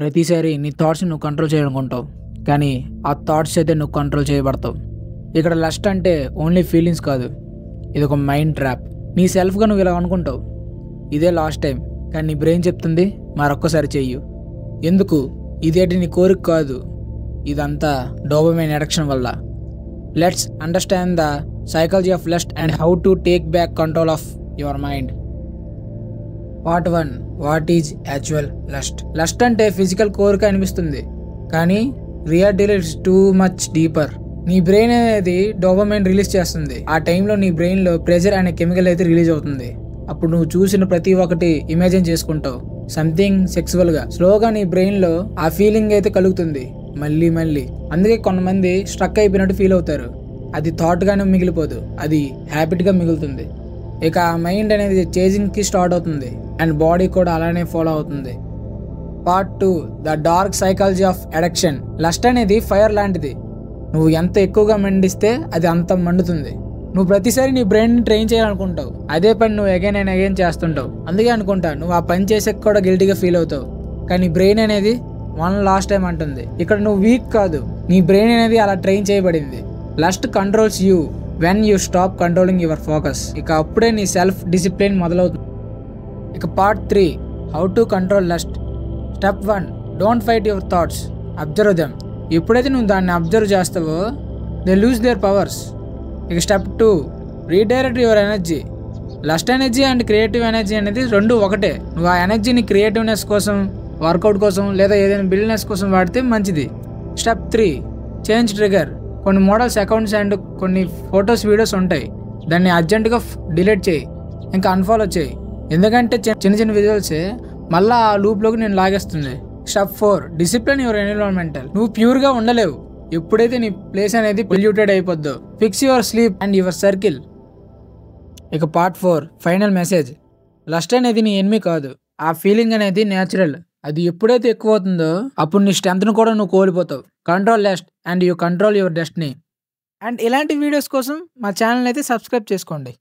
ప్రతిసారి నీ థాట్స్ని నువ్వు కంట్రోల్ చేయాలనుకుంటావు, కానీ ఆ థాట్స్ అయితే నువ్వు కంట్రోల్ చేయబడతావు. ఇక్కడ లస్ట్ అంటే ఓన్లీ ఫీలింగ్స్ కాదు, ఇది ఒక మైండ్ ట్రాప్. నీ సెల్ఫ్గా నువ్వు ఇలా అనుకుంటావు, ఇదే లాస్ట్ టైం, కానీ నీ బ్రెయిన్ చెప్తుంది మరొక్కసారి చెయ్యు. ఎందుకు? ఇదేంటి నీ కోరిక కాదు, ఇదంతా డోపమైన్ అడిక్షన్ వల్ల. Let's understand the psychology of lust and how to take back control of your mind. Part 1. What is actual lust? Lust అంటే ఫిజికల్ కోరిక అనిపిస్తుంది, కానీ రియాలిటీలో ఇట్స్ టూ మచ్ డీపర్. నీ బ్రెయిన్ అనేది డోపమైన్ రిలీజ్ చేస్తుంది. ఆ టైంలో నీ బ్రెయిన్లో ప్రెజర్ అనే కెమికల్ అయితే రిలీజ్ అవుతుంది. అప్పుడు నువ్వు చూసిన ప్రతి ఒక్కటి ఇమాజిన్ చేసుకుంటావు, సంథింగ్ సెక్సువల్గా. స్లోగా నీ బ్రెయిన్లో ఆ ఫీలింగ్ అయితే కలుగుతుంది మళ్ళీ. అందుకే కొంతమంది స్ట్రక్ అయిపోయినట్టు ఫీల్ అవుతారు. అది థాట్గానే మిగిలిపోదు, అది హ్యాబిట్గా మిగులుతుంది. ఇక ఆ మైండ్ అనేది చేంజింగ్కి స్టార్ట్ అవుతుంది అండ్ బాడీ కూడా అలానే ఫాలో అవుతుంది. Part 2. The dark psychology of addiction. Lust అనేది ఫైర్ లాంటిది. నువ్వు ఎంత ఎక్కువగా మండిస్తే అది అంత మండుతుంది. నువ్వు ప్రతిసారి నీ బ్రెయిన్ని ట్రైన్ చేయాలనుకుంటావు, అదే పని నువ్వు అగైన్ అండ్ అగైన్ చేస్తుంటావు. అందుకే అనుకుంటా నువ్వు ఆ పని చేసాక కూడా గిల్టీగా ఫీల్ అవుతావు, కానీ బ్రెయిన్ అనేది వన్ లాస్ట్ టైం అంటుంది. ఇక్కడ నువ్వు వీక్ కాదు, నీ బ్రెయిన్ అనేది అలా ట్రైన్ చేయబడింది. Lust controls you when you stop controlling your focus. ఇక అప్పుడే నీ సెల్ఫ్ డిసిప్లిన్ మొదలవుతుంది. ఇక part 3. How to control lust. Step 1. Don't fight your thoughts, observe them. ఎప్పుడైతే నువ్వు దాన్ని అబ్జర్వ్ చేస్తావో దే లూజ్ దేర్ పవర్స్. ఇక step 2. Redirect your energy. Lust energy and creative energy అనేది రెండు ఒకటే. నువ్వు ఆ ఎనర్జీని క్రియేటివ్నెస్ కోసం, వర్కౌట్ కోసం లేదా ఏదైనా బిజినెస్ కోసం వాడితే మంచిది. స్టెప్ 3. Change trigger. కొన్ని మోడల్స్ అకౌంట్స్ అండ్ కొన్ని ఫొటోస్ వీడియోస్ ఉంటాయి, దాన్ని అర్జెంటుగా డిలీట్ చేయి, ఇంకా అన్ఫాలో చేయి. ఎందుకంటే చిన్న విజువల్సే మళ్ళీ ఆ లూప్లోకి నేను లాగేస్తుంది. స్టెప్ 4. Discipline your environmental. నువ్వు ప్యూర్గా ఉండలేవు ఎప్పుడైతే నీ ప్లేస్ అనేది పొల్యూటెడ్ అయిపోద్దో. Fix your sleep and your circle. ఇక పార్ట్ 4. Final message. లస్ట్ అనేది నీ ఎనిమి కాదు, ఆ ఫీలింగ్ అనేది న్యాచురల్. అది ఎప్పుడైతే ఎక్కువ అవుతుందో అప్పుడు నీ స్ట్రెంత్ను కూడా నువ్వు కోల్పోతావు. Control lust and you control your destiny. And ఇలాంటి వీడియోస్ కోసం మా ఛానల్ అయితే సబ్స్క్రైబ్ చేసుకోండి.